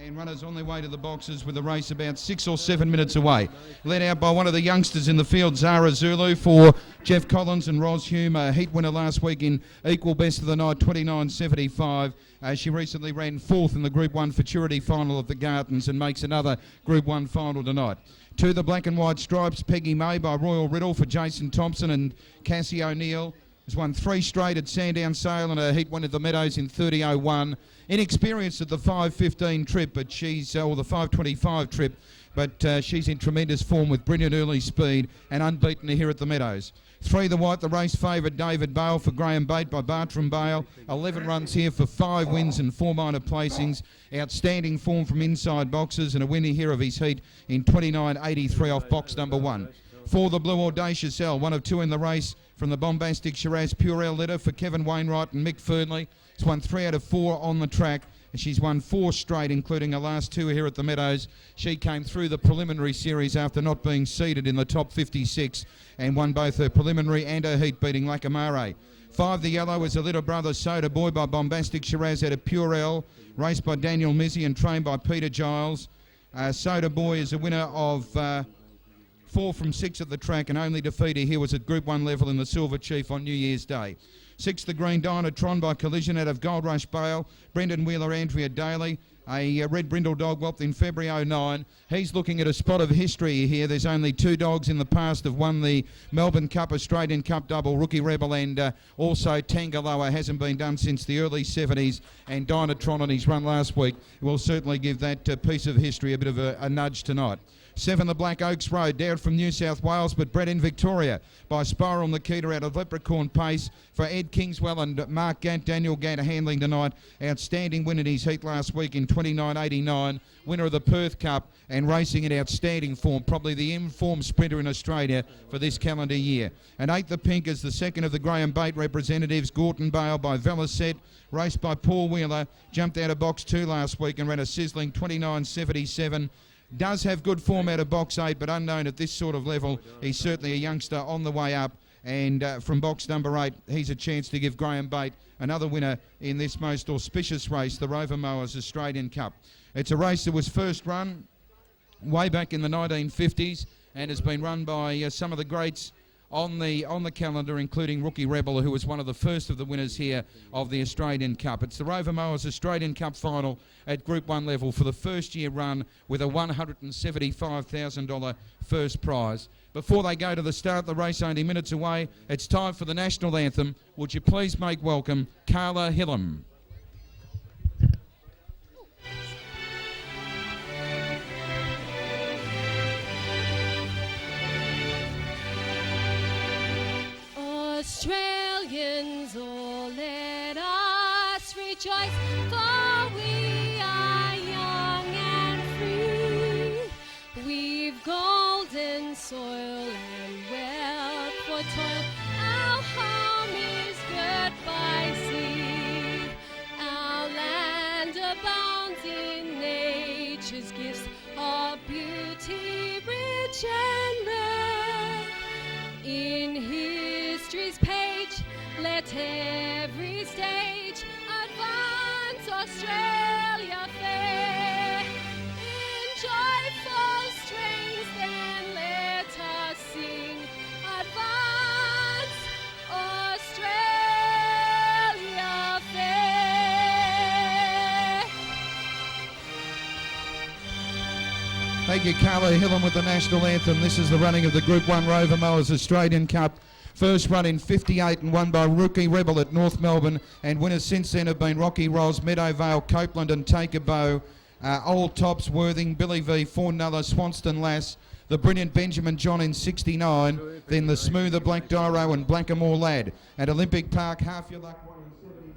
And runners on their way to the boxes with the race about 6 or 7 minutes away. Led out by one of the youngsters in the field, Zara Zulu, for Jeff Collins and Ros Hume, a heat winner last week in equal best of the night, 29.75. She recently ran fourth in the Group 1 Futurity final of the Gardens and makes another Group 1 final tonight. To the black and white stripes, Peggy May by Royal Riddle for Jason Thompson and Cassie O'Neill. Has won 3 straight at Sandown Sale and a heat win at the Meadows in 30.01. Inexperienced at the 5.15 trip, but or the 5.25 trip, but she's in tremendous form with brilliant early speed and unbeaten here at the Meadows. 3 the white, the race favourite David Bale for Graham Bate by Bartram Bale. 11 runs here for 5 wins and 4 minor placings. Outstanding form from inside boxes and a winner here of his heat in 29.83 off box number 1. For the Blue Audacious L, 1 of 2 in the race from the bombastic Shiraz Purell litter for Kevin Wainwright and Mick Fernley. It's won 3 out of 4 on the track. She's won 4 straight, including her last 2 here at the Meadows. She came through the preliminary series after not being seeded in the top 56 and won both her preliminary and her heat, beating Lacamare. 5 the yellow is a little brother Soda Boy by bombastic Shiraz out of Purell, raced by Daniel Mizzi and trained by Peter Giles. Soda Boy is a winner of 4 from 6 at the track, and only defeater here was at Group 1 level in the Silver Chief on New Year's Day. 6 the green Dynatron by Collision out of Gold Rush Bale, Brendan Wheeler, Andrea Daly. A red brindle dog whopped in February 09. He's looking at a spot of history here. There's only 2 dogs in the past have won the Melbourne Cup, Australian Cup double, Rookie Rebel and also Tangaloa. Hasn't been done since the early 70s, and Dynatron on his run last week will certainly give that piece of history a bit of a nudge tonight. 7 the Black Oaks Road, down from New South Wales, but bred in Victoria by Spiral Nikita out of Leprechaun Pace for Ed Kingswell and Mark Gant. Daniel Gant handling tonight. Outstanding win in his heat last week in 29.89. Winner of the Perth Cup and racing in outstanding form. Probably the in-form sprinter in Australia for this calendar year. And 8 the Pink is the second of the Graham Bate representatives, Gorton Bale by Velicet, raced by Paul Wheeler. Jumped out of box 2 last week and ran a sizzling 29.77. Does have good form out of box 8, but unknown at this sort of level. He's certainly a youngster on the way up, and from box number 8, he's a chance to give Graham Bate another winner in this most auspicious race, the Rover Mowers Australian Cup. It's a race that was first run way back in the 1950s and has been run by some of the greats on the calendar, including Rookie Rebel, who was one of the first of the winners here of the Australian Cup. It's the Rover Mowers Australian Cup final at Group 1 level for the first year run with a $175,000 first prize. Before they go to the start, the race only minutes away, it's time for the national anthem. Would you please make welcome Carla Hillam. Australians, all let us rejoice, for we are young and free. We've golden soil and wealth for toil. Our home is girt by sea. Our land abounds in nature's gifts of beauty, rich and rare. In history's page, let every stage advance Australia fair. In joyful strains then let us sing, advance Australia fair. Thank you, Carla Hillam, with the national anthem. This is the running of the Group 1 Rover Mowers Australian Cup. First run in 58 and won by Rookie Rebel at North Melbourne, and winners since then have been Rocky Ros, Meadowvale, Copeland and Take a Bow, Old Tops, Worthing, Billy V, Fawnnulla, Swanston Lass, the brilliant Benjamin John in 69, then the smoother Black Dyro and Blackamore Lad. At Olympic Park, Half Your Luck won in 73,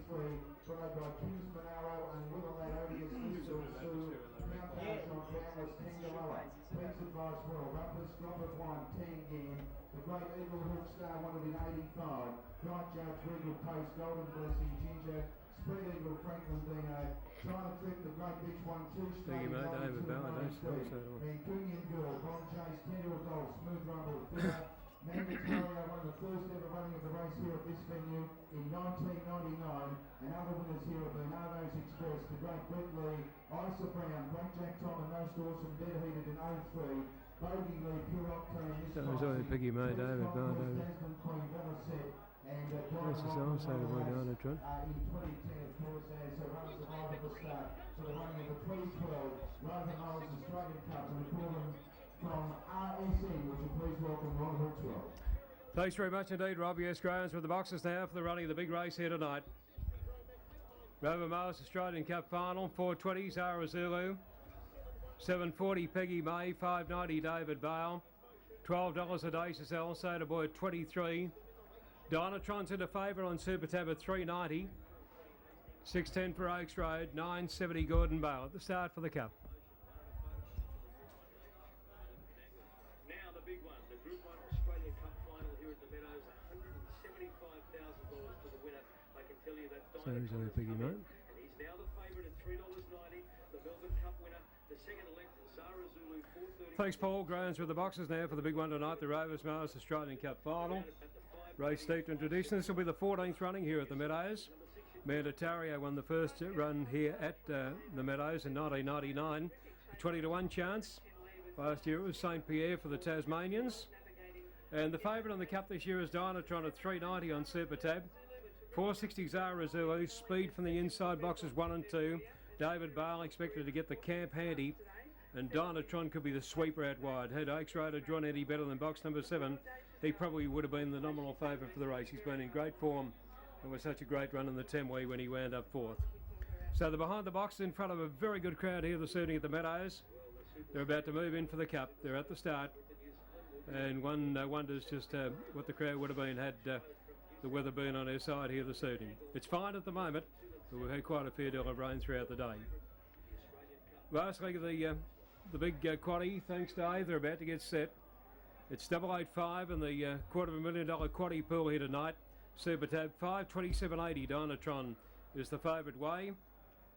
followed by Kingsman Arrow and Willamette Odious, Lizard Sue, Mount Patron, Boundless, Tangaloa, Please Advice Well, Rumpus, Drop of Wine, Tangan, the Great Eagle Hook Star won it in 85, Bright Judge, Regal Post, Golden Blessing, Ginger, Spread Eagle, Franklin Dino, China Trip, the Great Beach 1-2 straight, and Cungian Girl, Bon Chase, Tender Gold, Smooth Rumble, Theatre, Mandatoria won the first ever running of the race here at this venue in 1999, and other winners here have been Arno's Express, Great Bentley, Isa Brown, Blackjack Tom and No Dawson, dead heated in 03. Bogey Lee, Pure Octane, That was only Piggy May, David Bell, David. Desmond Queen, Set, and This is also the way down the trot. in 2010, of course, as runners arrive at the start for the running of the 2012 Rover Mowers Australian Cup, and we call them from RSN, which will please welcome Ron Hawkswell. Thanks very much indeed, Rob. Yes, Grahams with the boxes now for the running of the big race here tonight. Rover Mowers Australian Cup final, 4:20 Zara Zulu, 7:40 Peggy May, 5:90 David Bale, $12 a day to sell, Soda Boy at 23. Dynatron's into favour on Super Tab at 3.90. 6.10 for Oaks Road, 9.70 Gordon Bale at the start for the Cup. Now the big one, the Group 1 Australian Cup final here at the Meadows, $175,000 to the winner. I can tell you that So he's only Piggy May. and he's now the favourite at $3.90. The Melbourne Cup winner, the second elect, Zara Zulu, 4.30. Thanks, Paul. Grahams with the boxes now for the big one tonight, the Rover Mowers Australian Cup final. Race steeped in tradition. This will be the 14th running here at the Meadows. Mandatario won the first run here at the Meadows in 1999. A 20-1 chance. Last year it was St Pierre for the Tasmanians. And the favourite on the Cup this year is Dynatron at 3.90 on Super Tab. 4.60 Zara Zulu. Speed from the inside boxes 1 and 2. David Bale expected to get the camp handy. And Dynatron could be the sweeper out wide. Had Oaks Road had drawn any better than box number 7, he probably would have been the nominal favourite for the race. He's been in great form and was such a great run in the Temwe when he wound up 4th. So they're behind the box in front of a very good crowd here this evening at the Meadows. They're about to move in for the Cup. They're at the start. And one wonders just what the crowd would have been had the weather been on their side here this evening. It's fine at the moment, but we've had quite a fair deal of rain throughout the day. Last leg of the big quaddie, thanks Dave, they're about to get set. It's 885 in the $250,000 quaddie pool here tonight. Super Tab 5.27.80, Dynatron is the favourite way.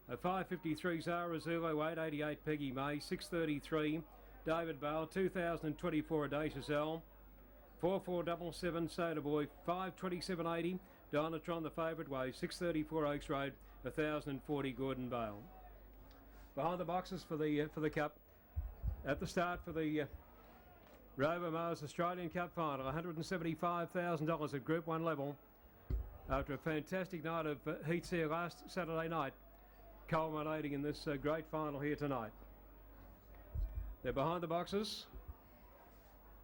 5.53 Zara Zulu, 8.88 Peggy May, 6.33 David Bale, 2024 a day to sell. 4.477 Soda Boy, 5.27.80 Dynatron the favourite way, 6.34 Oaks Road, 1,040 Gordon Bale. Behind the boxes for the Cup. At the start for the Rover Mowers Australian Cup final, $175,000 at Group 1 level. After a fantastic night of heats here last Saturday night, culminating in this great final here tonight. They're behind the boxes.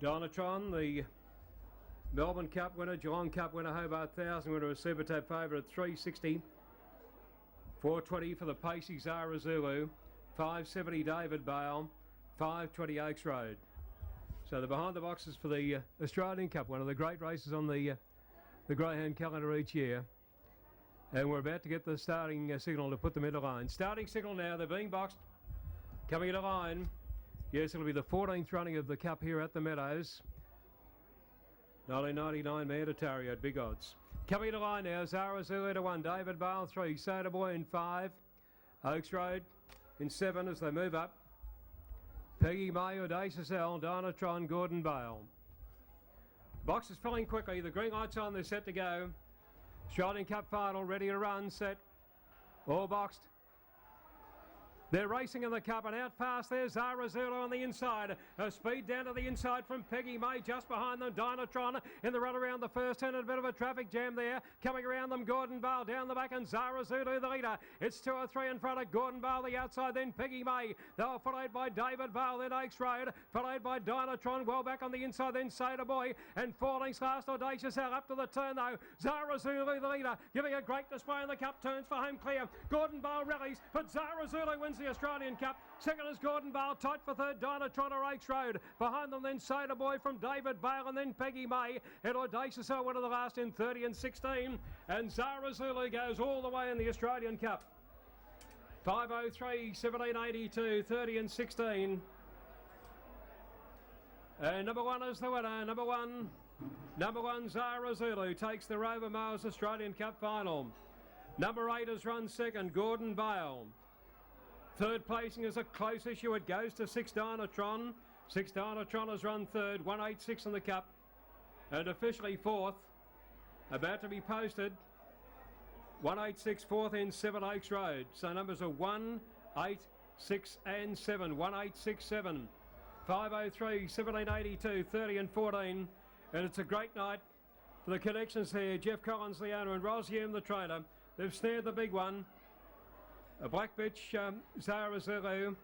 Dynatron, the Melbourne Cup winner, Geelong Cup winner, Hobart 1000 winner, a Super Tab favourite at 3.60. 4.20 for the pacey Zara Zulu, 5.70 David Bale, 5.20 Oaks Road. So they're behind the boxes for the Australian Cup, one of the great races on the Greyhound calendar each year. And we're about to get the starting signal to put them into line. Starting signal now, they're being boxed. Coming into line. Yes, it'll be the 14th running of the Cup here at the Meadows. 1999 Mandatario at big odds. Coming into line now, Zara Zulu to 1, David Bale 3, Soda Boy in 5, Oaks Road in 7 as they move up. Peggy May, Audacious L, Dynatron, Gordon Bale. Box is filling quickly, the green light's on, they're set to go. Australian Cup final, ready to run, set, all boxed. They're racing in the Cup and out fast there, Zara Zulu on the inside. A speed down to the inside from Peggy May, just behind them, Dynatron in the run around the first turn, and a bit of a traffic jam there. Coming around them, Gordon Bale down the back and Zara Zulu the leader. It's 2 or 3 in front of Gordon Bale, the outside, then Peggy May. They were followed by David Bale, then Oaks Road, followed by Dynatron, well back on the inside, then Soda Boy, and 4 lengths last, Audacious out up to the turn though. Zara Zulu the leader, giving a great display in the Cup, turns for home clear. Gordon Bale rallies, but Zara Zulu wins the Australian Cup. Second is Gordon Bale, tight for third, Dynatron or Oaks Road. Behind them then Soda Boy from David Bale and then Peggy May. And Audacious one of the last in 30 and 16. And Zara Zulu goes all the way in the Australian Cup. 5.03, 17.82, 30 and 16. And number 1 is the winner. Number one, Zara Zulu takes the Rover Mowers Australian Cup final. Number 8 is run second, Gordon Bale. Third placing is a close issue. It goes to 6 Dynatron. 6 Dynatron has run third, 186 in the Cup. And officially 4th. About to be posted 186 fourth end, 7 Oaks Road. So numbers are 1, 8, 6 and 7. 1867. 503, 1782, 30 and 14. And it's a great night for the connections here. Jeff Collins, the owner, and Ros Hume, the trainer. They've snared the big one. A black bitch, Zara Zulu.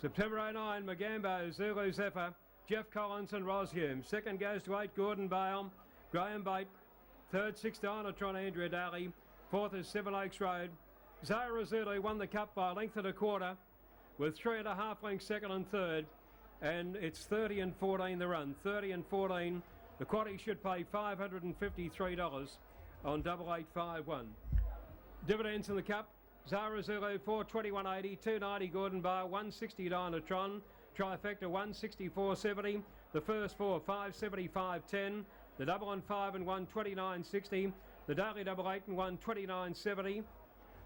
September 09, Magambo, Zulu Zephyr, Jeff Collins and Ros Hume. Second goes to 8, Gordon Bale, Graham Bate. Third, 6, Dinatron, Andrea Daly. Fourth is 7 Oaks Road. Zara Zulu won the cup by a length and a quarter with 3.5 lengths second and third. And it's 30 and 14 the run. 30 and 14. The quaddy should pay $553 on 8851. Dividends in the cup. Zara Zulu 421.80, 290 Gordon Bar, 160 Dinatron, trifecta 164.70. The first four 575.10. The double and 5 and 1 29.60. The daily double 8 and 1 29.70.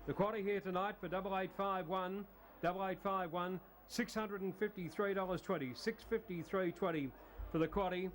The quaddy here tonight for 8851, 8851, $653.20, $653.20 for the quaddy.